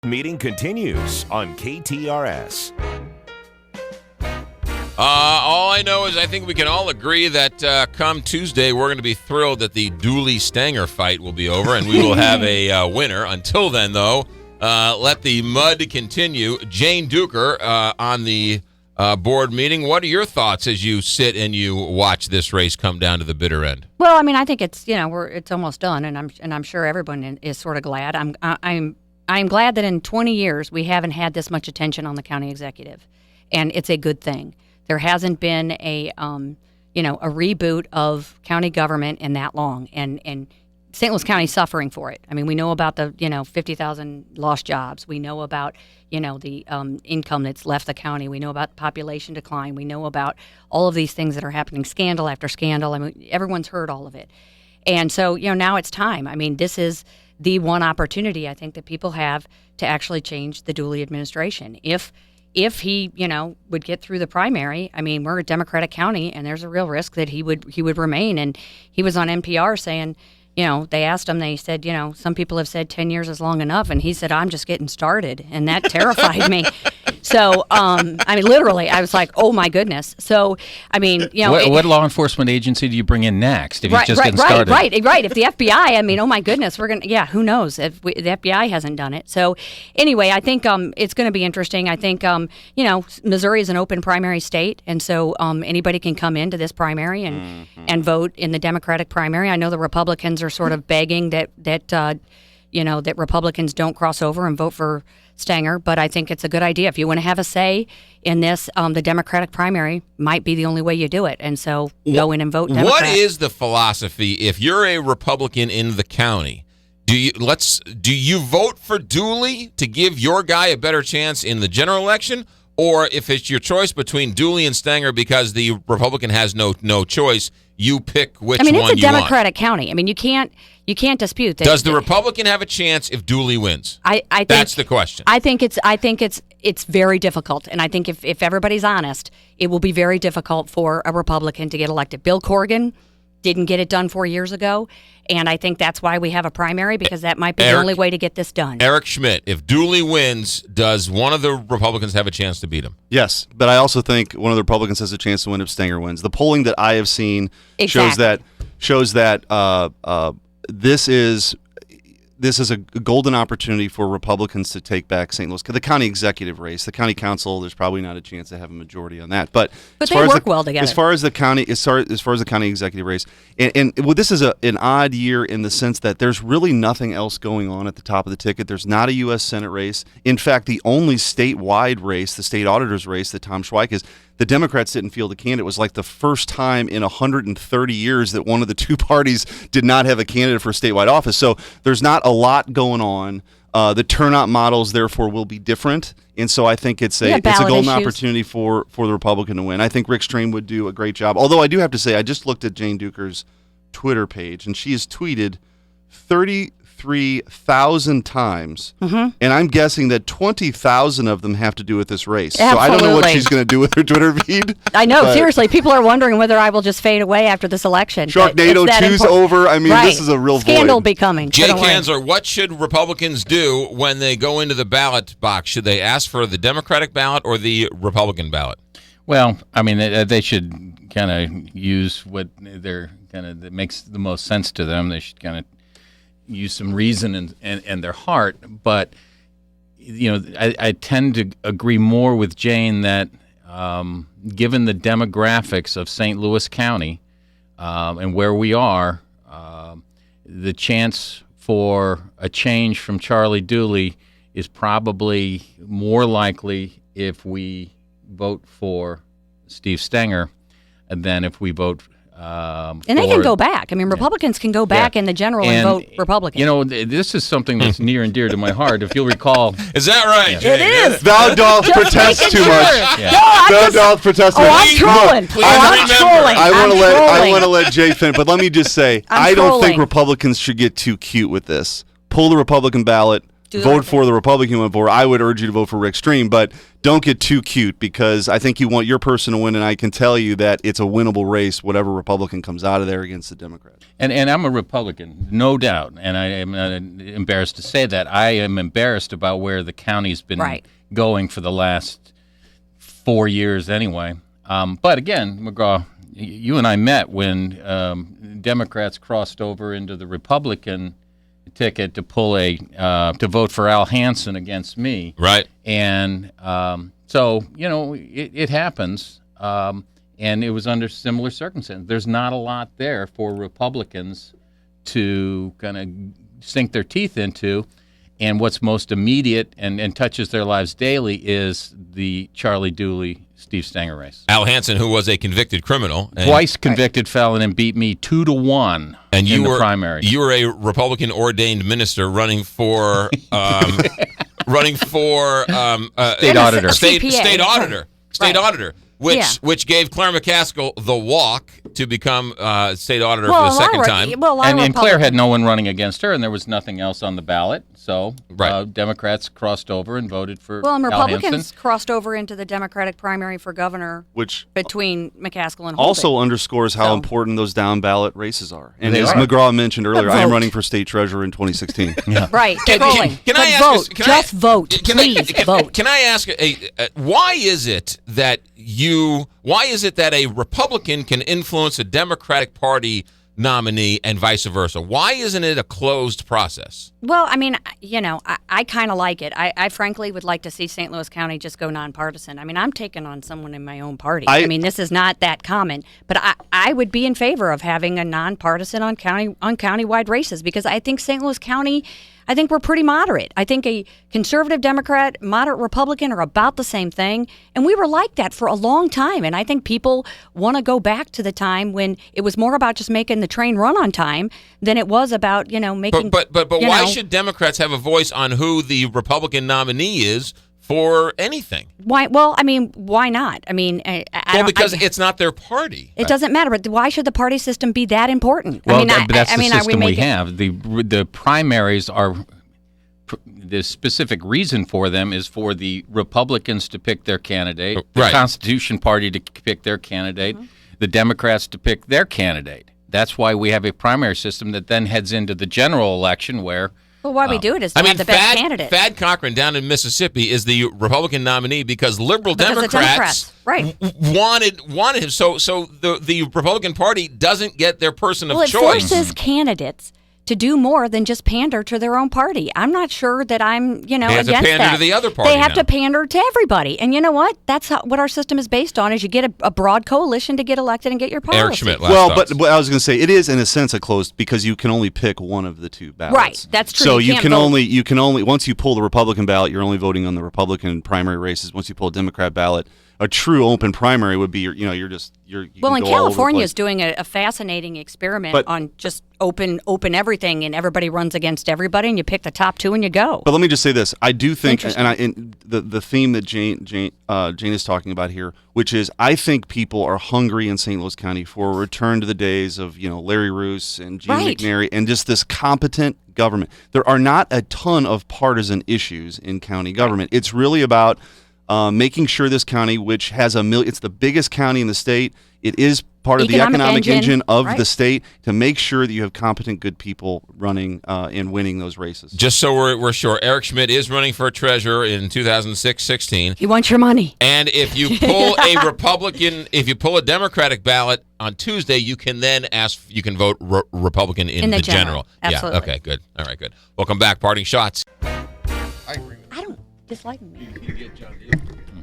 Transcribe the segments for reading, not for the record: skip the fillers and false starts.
Meeting continues on KTRS. All I know is I think we can all agree that come Tuesday, we're going to be thrilled that the Dooley-Stanger fight will be over, and we will have a winner. Until then, though, let the mud continue. Jane Duker on the board meeting. What are your thoughts as you sit and you watch this race come down to the bitter end? Well, I mean, I think it's it's almost done, and I'm sure everyone is sort of glad. I'm glad that in 20 years we haven't had this much attention on the county executive, and it's a good thing. There hasn't been a reboot of county government in that long, and St. Louis County is suffering for it. I mean, we know about the 50,000 lost jobs. We know about the income that's left the county. We know about population decline. We know about all of these things that are happening, scandal after scandal. I mean, everyone's heard all of it, and so now it's time. I mean, this is the one opportunity I think that people have to actually change the Dooley administration. If he, would get through the primary, I mean, we're a Democratic county, and there's a real risk that he would remain. And he was on NPR saying, they asked him, they said, some people have said 10 years is long enough, and he said, I'm just getting started, and that terrified me. So, I mean, literally, I was like, oh my goodness. So, I mean, what law enforcement agency do you bring in next if he's just getting started? Right. If the FBI, I mean, oh my goodness, who knows if the FBI hasn't done it. So, anyway, I think it's going to be interesting. I think, Missouri is an open primary state, and so anybody can come into this primary and vote in the Democratic primary. I know the Republicans are sort of begging that Republicans don't cross over and vote for Stanger, but I think it's a good idea. If you want to have a say in this, the Democratic primary might be the only way you do it, and so go in and vote Democrat. What is the philosophy if you're a Republican in the county? Do you vote for Dooley to give your guy a better chance in the general election, or if it's your choice between Dooley and Stanger because the Republican has no choice, you pick which one you want? I mean, it's a Democratic county. I mean, you can't dispute that. Does the Republican have a chance if Dooley wins? I think that's the question. I think it's very difficult, and I think if everybody's honest, it will be very difficult for a Republican to get elected. Bill Corrigan didn't get it done 4 years ago, and I think that's why we have a primary, because that might be the only way to get this done. Eric Schmidt, if Dooley wins, does one of the Republicans have a chance to beat him? Yes, but I also think one of the Republicans has a chance to win if Stanger wins. The polling that I have seen shows that this is a golden opportunity for Republicans to take back St. Louis. The county executive race, the county council, there's probably not a chance to have a majority on that. But they work well together. As far as the county executive race, and this is an odd year in the sense that there's really nothing else going on at the top of the ticket. There's not a U.S. Senate race. In fact, the only statewide race, the state auditor's race that Tom Schweik is, the Democrats didn't field a candidate. It was like the first time in 130 years that one of the two parties did not have a candidate for a statewide office. So there's not a lot going on. The turnout models, therefore, will be different. And so I think it's a golden opportunity for the Republican to win. I think Rick Strain would do a great job. Although I do have to say, I just looked at Jane Duker's Twitter page, and she has tweeted 33,000 times, and I'm guessing that 20,000 of them have to do with this race. Absolutely. So I don't know what she's going to do with her Twitter feed. I know, seriously. People are wondering whether I will just fade away after this election. Sharknado 2's over. I mean, This is a real scandal void. Be coming. Jay Kanzler, what should Republicans do when they go into the ballot box? Should they ask for the Democratic ballot or the Republican ballot? Well, I mean, they should kind of use what that makes the most sense to them. They should kind of use some reason and their heart, but I tend to agree more with Jane that given the demographics of St. Louis County and where we are, the chance for a change from Charlie Dooley is probably more likely if we vote for Steve Stanger than if we vote and they can go back. I mean, Republicans can go back in the general and vote Republican. This is something that's near and dear to my heart. If you'll recall. Is that right? Yeah. It is. Thou doth protest too much. Yeah. Thou doth protest too much. I'm trolling. I'm trolling. I want to let Jay finish, but let me just say, I don't think Republicans should get too cute with this. Pull the Republican ballot. vote for the Republican you went for. I would urge you to vote for Rick Stream, but don't get too cute because I think you want your person to win, and I can tell you that it's a winnable race, whatever Republican comes out of there against the Democrat. And I'm a Republican, no doubt, and I am not embarrassed to say that. I am embarrassed about where the county's been going for the last 4 years anyway. But again, McGraw, you and I met when Democrats crossed over into the Republican ticket to pull to vote for Al Hansen against me. Right. And so, it happens. And it was under similar circumstances. There's not a lot there for Republicans to kind of sink their teeth into. And what's most immediate and touches their lives daily is the Charlie Dooley, Steve Stenger race. Al Hansen, who was a convicted criminal. Twice convicted felon and beat me 2-1 in the primary. You were a Republican ordained minister running for state auditor. State auditor. Which gave Claire McCaskill the walk to become state auditor for the second time. And Claire had no one running against her, and there was nothing else on the ballot. So Democrats crossed over and voted for and Al Republicans Hansen. crossed over into the Democratic primary for governor, which between McCaskill and Holden. Also underscores how important those down ballot races are. And They as are. McGraw mentioned earlier, I am vote. running for state treasurer in 2016. Right. Can I ask vote. you- Just vote. Please vote. Can I ask why is it that a Republican can influence a Democratic Party nominee and vice versa? Why isn't it a closed process? Well, I mean, I kind of like it. I frankly would like to see St. Louis County just go nonpartisan. I mean, I'm taking on someone in my own party. I mean, this is not that common, but I would be in favor of having a nonpartisan on countywide races because I think St. Louis County, I think we're pretty moderate. I think a conservative Democrat, moderate Republican are about the same thing. And we were like that for a long time. And I think people want to go back to the time when it was more about just making the train run on time than it was about, making. But why should Democrats have a voice on who the Republican nominee is for anything? Why? Well, I mean, why not? I mean, because it's not their party. It doesn't matter. But why should the party system be that important? Well, I mean, but that's the system we making, have. The primaries are the specific reason for them is for the Republicans to pick their candidate, the Constitution Party to pick their candidate, the Democrats to pick their candidate. That's why we have a primary system that then heads into the general election where. Well, why we do it is to have the best candidate. Thad Cochran down in Mississippi is the Republican nominee because liberal Democrats wanted him. So the Republican Party doesn't get their person of choice. Well, it forces candidates to do more than just pander to their own party. I'm not sure that I'm, against that. They have to pander to the other party. They have to pander to everybody. And you know what? That's what our system is based on, is you get a broad coalition to get elected and get your policy. Eric Schmidt, but I was going to say, it is in a sense a closed because you can only pick one of the two ballots. Right, that's true. So you can only, once you pull the Republican ballot, you're only voting on the Republican primary races. Once you pull a Democrat ballot, a true open primary would be, well, and California is doing a fascinating experiment on just open everything, and everybody runs against everybody, and you pick the top two and you go. But let me just say this: I do think, and the theme that Jane is talking about here, which is I think people are hungry in St. Louis County for a return to the days of Larry Roos and Gene McNary and just this competent government. There are not a ton of partisan issues in county government. It's really about making sure this county, which has it's the biggest county in the state, it is part of the economic engine of the state, to make sure that you have competent, good people running and winning those races. Just so we're sure, Eric Schmidt is running for treasurer in 2016. He wants your money. And if you pull a Republican, if you pull a Democratic ballot on Tuesday, you can then you can vote Republican in the general. Absolutely. Yeah. Okay. Good. All right. Good. Welcome back. Parting shots. I don't dislike me.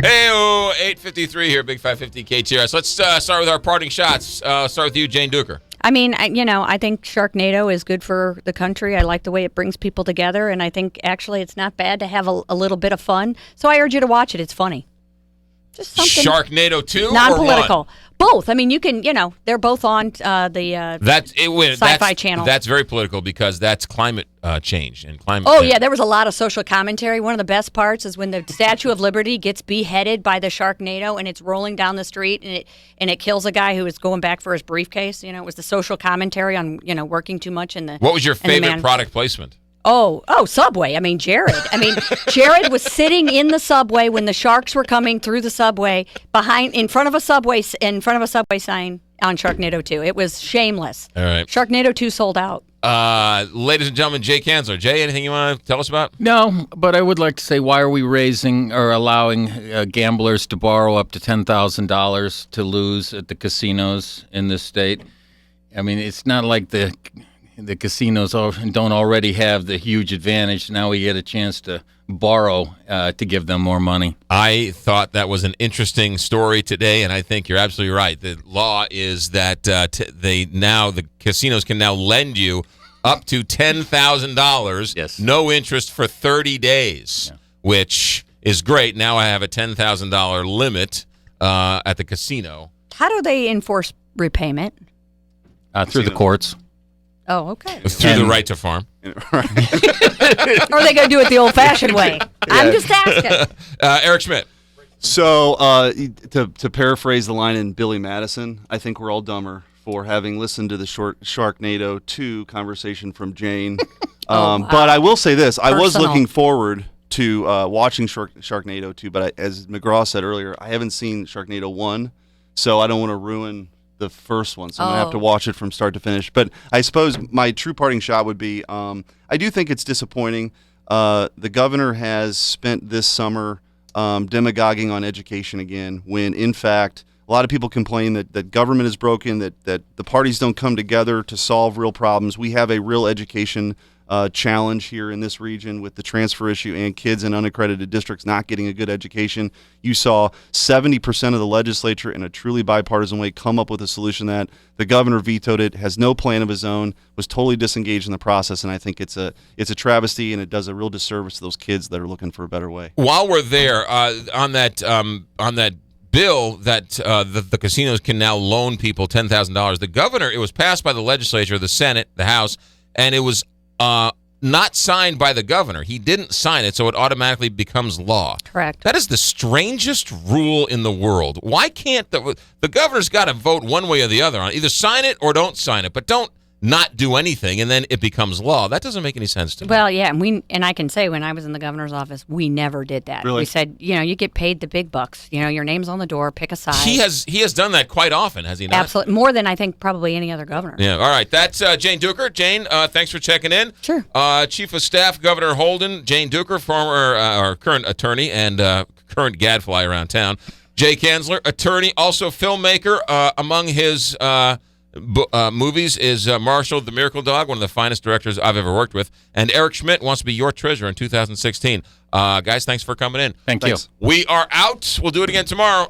Hey, 8:53 here, Big 550 KTRS. Let's start with our parting shots. Start with you, Jane Duker. I mean, I think Sharknado is good for the country. I like the way it brings people together, and I think actually it's not bad to have a little bit of fun. So I urge you to watch it. It's funny. Just something. Sharknado 2 non-political. or 1? Both. I mean, you can, they're both on the Sci-Fi Channel. That's very political because that's climate change and climate. Oh, yeah, there was a lot of social commentary. One of the best parts is when the Statue of Liberty gets beheaded by the Sharknado and it's rolling down the street and it kills a guy who is going back for his briefcase. It was the social commentary on, working too much in the. What was your favorite product placement? Subway. I mean, Jared. Jared was sitting in the subway when the sharks were coming through the subway in front of a subway sign on Sharknado 2. It was shameless. All right. Sharknado 2 sold out. Ladies and gentlemen, Jay Kanzler. Jay, anything you want to tell us about? No, but I would like to say, why are we raising or allowing gamblers to borrow up to $10,000 to lose at the casinos in this state? I mean, it's not like the casinos don't already have the huge advantage. Now we get a chance to borrow to give them more money. I thought that was an interesting story today, and I think you're absolutely right. The law is that the casinos can now lend you up to $10,000, Yes. no interest for 30 days, which is great. Now I have a $10,000 limit at the casino. How do they enforce repayment? Through the courts. Oh, okay. Through the right to farm. Or are they going to do it the old-fashioned way? I'm just asking. Eric Schmidt. So, to paraphrase the line in Billy Madison, I think we're all dumber for having listened to the Sharknado 2 conversation from Jane. But I will say this. I was looking forward to watching Sharknado 2, but as McGraw said earlier, I haven't seen Sharknado 1, so I don't want to ruin the first one, so I'm going to have to watch it from start to finish. But I suppose my true parting shot would be, I do think it's disappointing. The governor has spent this summer demagoguing on education again, when in fact a lot of people complain that government is broken, that the parties don't come together to solve real problems. We have a real education challenge here in this region with the transfer issue and kids in unaccredited districts not getting a good education. You saw 70% of the legislature in a truly bipartisan way come up with a solution that the governor vetoed it, has no plan of his own, was totally disengaged in the process, and I think it's a travesty, and it does a real disservice to those kids that are looking for a better way. While we're there, on that bill that the casinos can now loan people $10,000, the governor, it was passed by the legislature, the Senate, the House, and it was not signed by the governor. He didn't sign it, so it automatically becomes law. Correct. That is the strangest rule in the world. Why can't the governor's got to vote one way or the other on it? Either sign it or don't sign it, but don't not do anything, and then it becomes law. That doesn't make any sense to me. Well, yeah, and I can say when I was in the governor's office, we never did that. Really? We said, you get paid the big bucks. Your name's on the door, pick a side. He has done that quite often, has he not? Absolutely. More than I think probably any other governor. Yeah, all right. That's Jane Duker. Jane, thanks for checking in. Sure. Chief of Staff, Governor Holden, Jane Duker, former or current attorney and current gadfly around town. Jay Kanzler, attorney, also filmmaker. Among his movies is Marshall the Miracle Dog, one of the finest directors I've ever worked with. And Eric Schmidt wants to be your treasurer in 2016. Guys, thanks for coming in. Thank you. We are out. We'll do it again tomorrow.